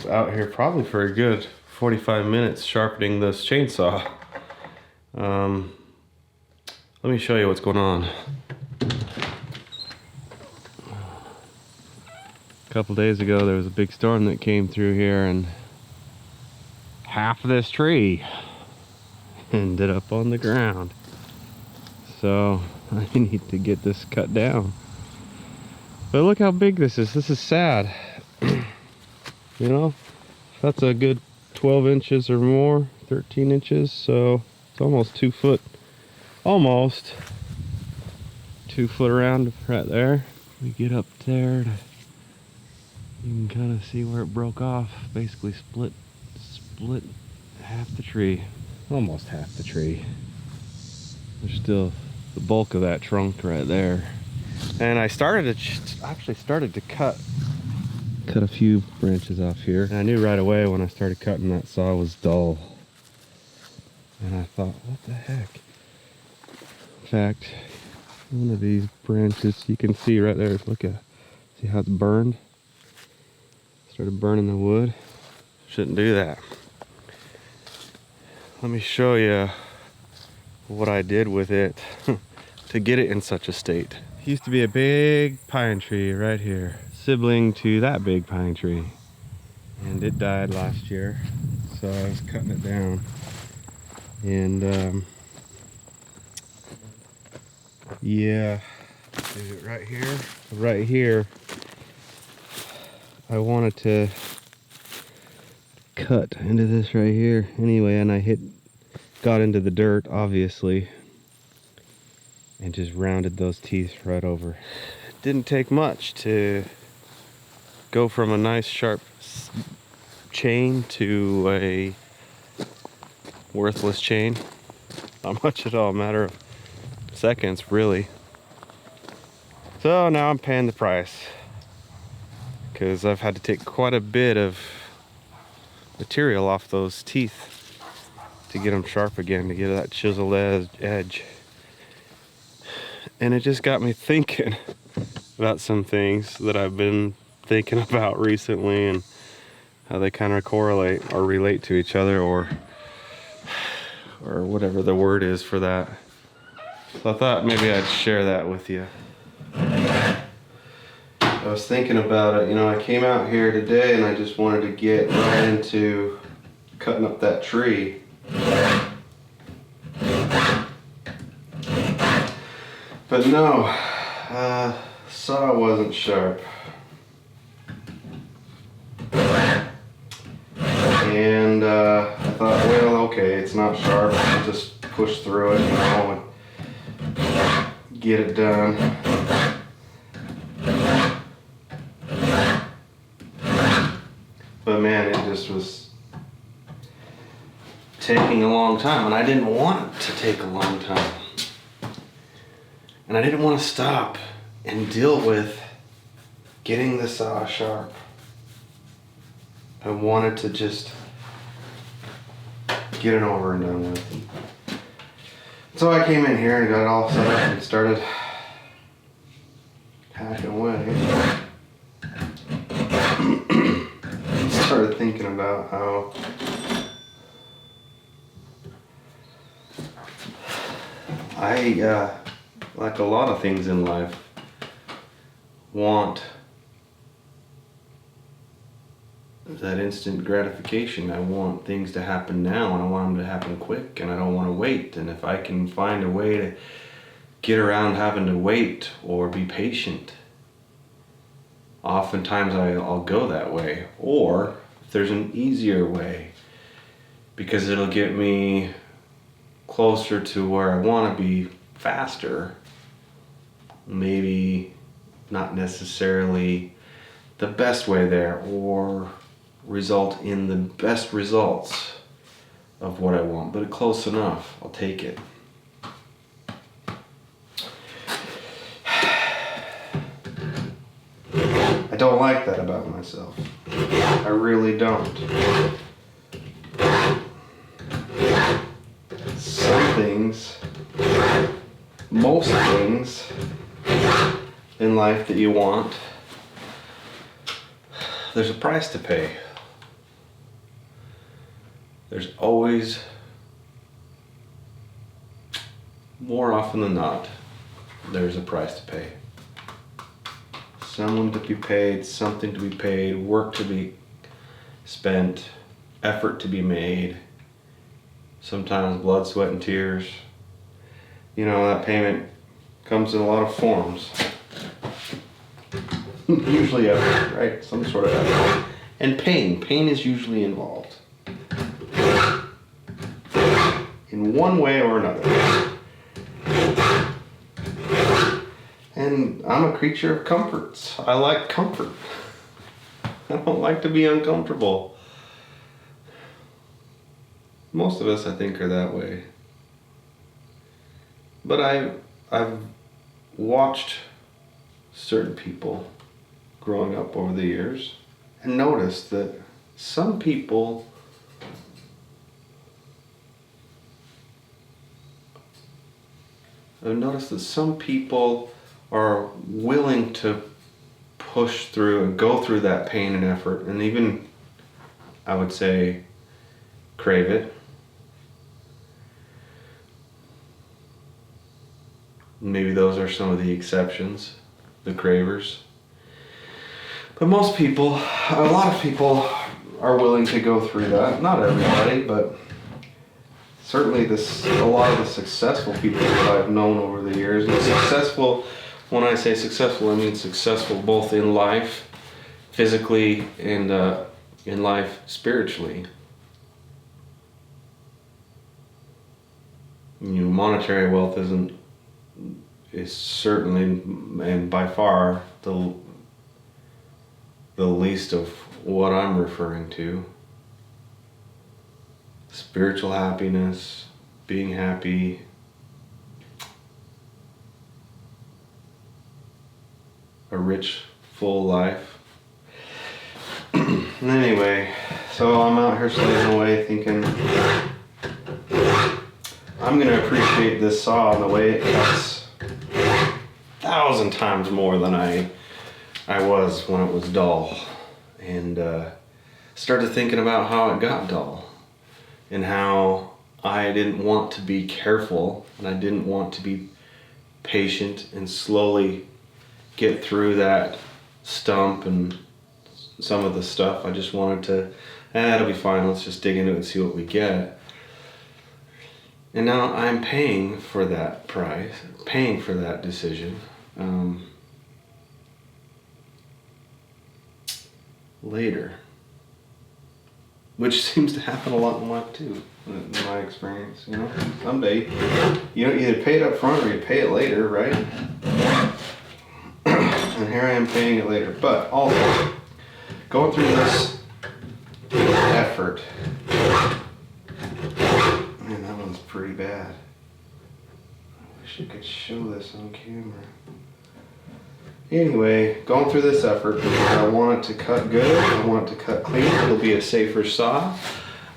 out here probably for a good 45 minutes sharpening this chainsaw. Let me show you what's going on. A couple days ago there was a big storm that came through here and half of this tree ended up on the ground. So I need to get this cut down. But look how big this is. This is sad. You know, that's a good 12 inches or more, 13 inches. So it's almost 2 foot. Almost 2 foot around right there. We get up there, you can kind of see where it broke off. Basically split half the tree, almost half the tree. There's still the bulk of that trunk right there. And I started to cut a few branches off here. And I knew right away when I started cutting that saw was dull. And I thought, what the heck? In fact, one of these branches you can see right there, see how it's burned? Started burning the wood. Shouldn't do that. Let me show you what I did with it to get it in such a state. It used to be a big pine tree right here, sibling to that big pine tree. And it died last year, so I was cutting it down. And yeah, is it right here? Right here, I wanted to cut into this right here anyway, and I got into the dirt obviously and just rounded those teeth right over. It didn't take much to go from a nice sharp chain to a worthless chain. Not much at all, a matter of seconds really. So now I'm paying the price because I've had to take quite a bit of material off those teeth to get them sharp again, to get that chiseled edge. And it just got me thinking about some things that I've been thinking about recently and how they kind of correlate or relate to each other, or whatever the word is for that. So I thought maybe I'd share that with you. I was thinking about it, you know, I came out here today and I just wanted to get right into cutting up that tree. But no, saw wasn't sharp. And I thought, well, okay, it's not sharp, I'll just push through it, you know, and get it done. But man, it just was taking a long time, and I didn't want it to take a long time. And I didn't want to stop and deal with getting the saw sharp. I wanted to just get it over and done with. So I came in here and got it all set up and started hacking away. Started thinking about how I, like a lot of things in life, want that instant gratification. I want things to happen now, and I want them to happen quick, and I don't want to wait. And if I can find a way to get around having to wait or be patient, oftentimes I'll go that way. Or if there's an easier way, because it'll get me closer to where I want to be faster, maybe not necessarily the best way there, or result in the best results of what I want, but close enough, I'll take it. I don't like that about myself. I really don't. Some things, most things in life that you want there's a price to pay. There's always, more often than not, there's a price to pay. Someone to be paid, something to be paid, work to be spent, effort to be made, sometimes blood, sweat, and tears. You know, that payment comes in a lot of forms. Usually effort, right? Some sort of effort. And pain. Pain is usually involved. In one way or another. And I'm a creature of comforts. I like comfort. I don't like to be uncomfortable. Most of us, I think, are that way. But I've watched certain people growing up over the years and noticed that some people are willing to push through and go through that pain and effort, and even, I would say, crave it. Maybe those are some of the exceptions, the cravers. But most people, a lot of people are willing to go through that. Not everybody, but certainly a lot of the successful people that I've known over the years. And successful, when I say successful, I mean successful both in life, physically, and in life spiritually. You know, monetary wealth is certainly and by far the least of what I'm referring to. Spiritual happiness, being happy, a rich, full life. Anyway, so I'm out here slaving away thinking I'm gonna appreciate this saw and the way it cuts 1,000 times more than I was when it was dull, and started thinking about how it got dull and how I didn't want to be careful and I didn't want to be patient and slowly get through that stump and some of the stuff. I just wanted to, it'll be fine, let's just dig into it and see what we get. And now I'm paying for that price, paying for that decision. Later. Which seems to happen a lot in life too, in my experience, you know. Someday, you don't either pay it up front or you pay it later, right? And here I am paying it later. But also, going through this effort, man, that one's pretty bad. I wish I could show this on camera. Anyway, going through this effort because I want it to cut good, I want it to cut clean, it'll be a safer saw.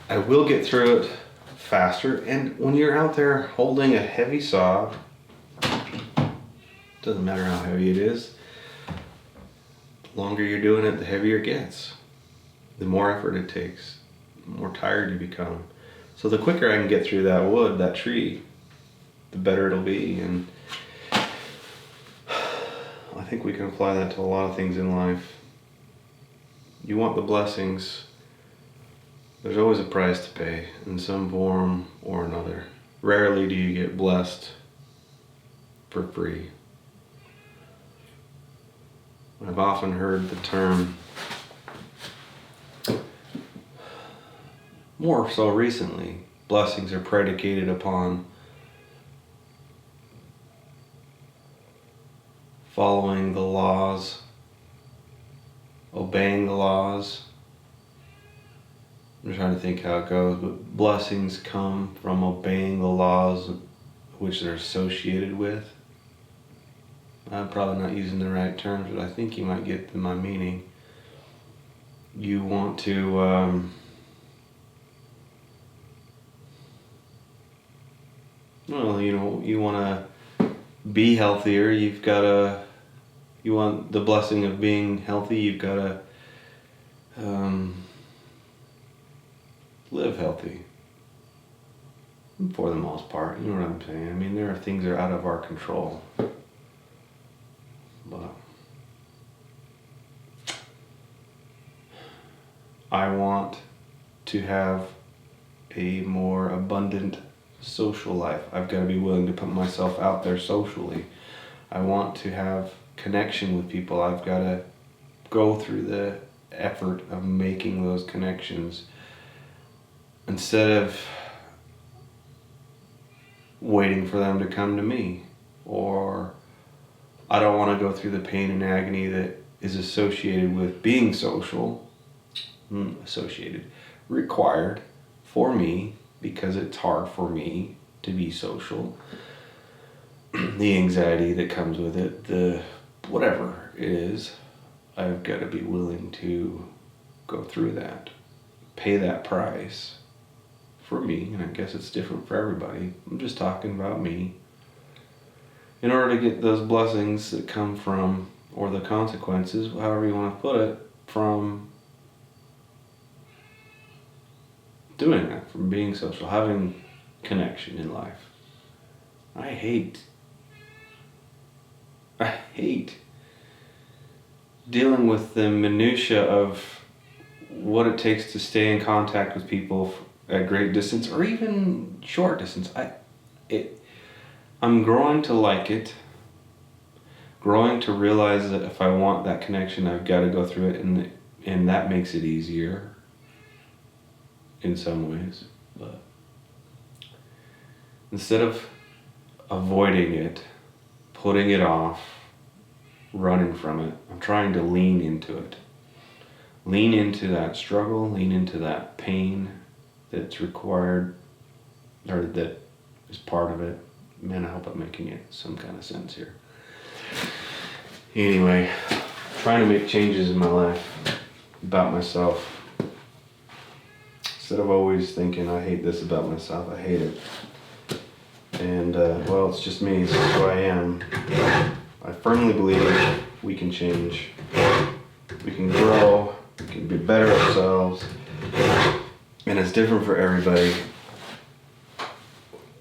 I will get through it faster, and when you're out there holding a heavy saw, doesn't matter how heavy it is, the longer you're doing it, the heavier it gets. The more effort it takes, the more tired you become. So the quicker I can get through that wood, that tree, the better it'll be. And I think we can apply that to a lot of things in life. You want the blessings, there's always a price to pay in some form or another. Rarely do you get blessed for free. I've often heard the term, more so recently, blessings are predicated upon following the laws, obeying the laws. I'm trying to think how it goes, but blessings come from obeying the laws which they're associated with. I'm probably not using the right terms, but I think you might get my meaning. You want to well, you know, you want to be healthier, you want the blessing of being healthy, you've got to live healthy. For the most part, you know what I'm saying? I mean, there are things that are out of our control. But I want to have a more abundant social life. I've got to be willing to put myself out there socially. I want to have connection with people. I've got to go through the effort of making those connections instead of waiting for them to come to me. Or I don't want to go through the pain and agony that is associated with being social, required for me, because it's hard for me to be social. The anxiety that comes with it, the whatever it is, I've got to be willing to go through that, pay that price for me, and I guess it's different for everybody. I'm just talking about me. In order to get those blessings that come from, or the consequences, however you want to put it, from doing that, from being social, having connection in life. I hate dealing with the minutia of what it takes to stay in contact with people at great distance or even short distance. I'm growing to like it, growing to realize that if I want that connection, I've got to go through it, and that makes it easier in some ways. But instead of avoiding it, putting it off, running from it, I'm trying to lean into it. Lean into that struggle, lean into that pain that's required, or that is part of it. Man, I hope I'm making it some kind of sense here. Anyway, trying to make changes in my life about myself. Instead of always thinking, I hate this about myself, I hate it. And, well, it's just me, it's just who I am. I firmly believe we can change. We can grow, we can be better ourselves. And it's different for everybody.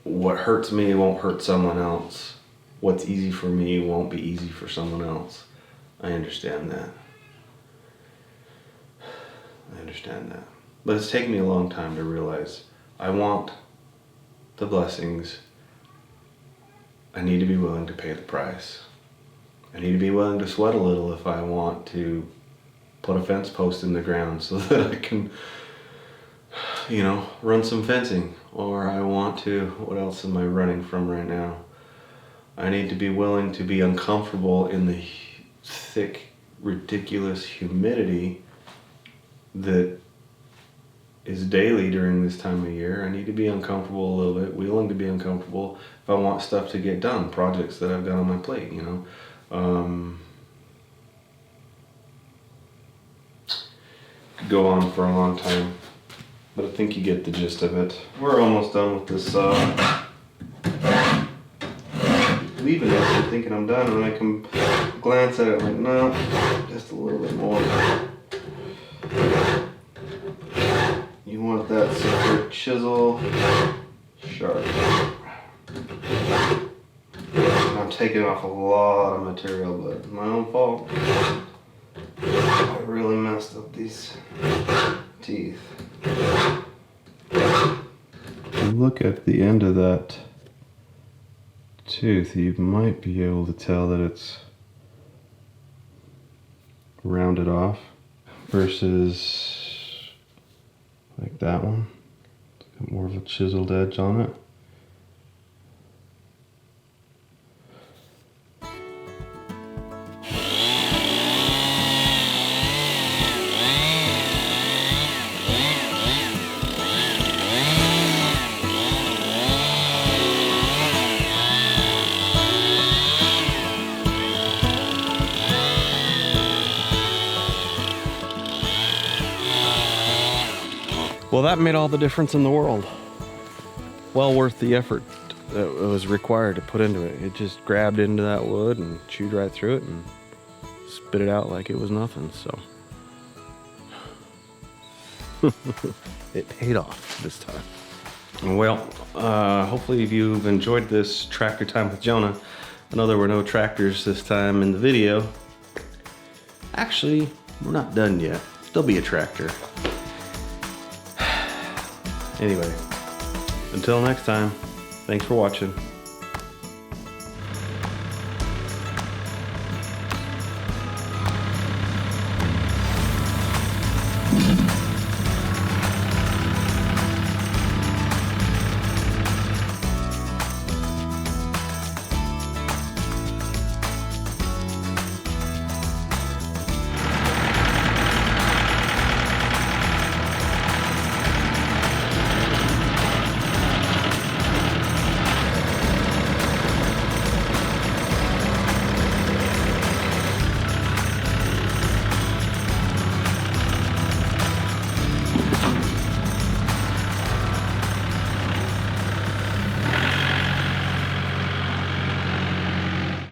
What hurts me won't hurt someone else. What's easy for me won't be easy for someone else. I understand that. But it's taken me a long time to realize I want the blessings. I need to be willing to pay the price. I need to be willing to sweat a little if I want to put a fence post in the ground so that I can, run some fencing. Or I want to, what else am I running from right now? I need to be willing to be uncomfortable in the thick, ridiculous humidity that is daily during this time of year. I need to be uncomfortable a little bit, willing to be uncomfortable if I want stuff to get done, projects that I've got on my plate, Could go on for a long time, but I think you get the gist of it. We're almost done with this leaving it and thinking I'm done, and I can glance at it like, no, just a little bit more. You want that super chisel sharp. I'm taking off a lot of material, but my own fault. I really messed up these teeth. Look at the end of that tooth, you might be able to tell that it's rounded off versus like that one. It's got more of a chiseled edge on it. Well, that made all the difference in the world. Well worth the effort that was required to put into it. It just grabbed into that wood and chewed right through it and spit it out like it was nothing. So It paid off this time. Well, hopefully you've enjoyed this tractor time with Jonah. I know there were no tractors this time in the video. Actually, we're not done yet. There'll be a tractor. Anyway, until next time, thanks for watching.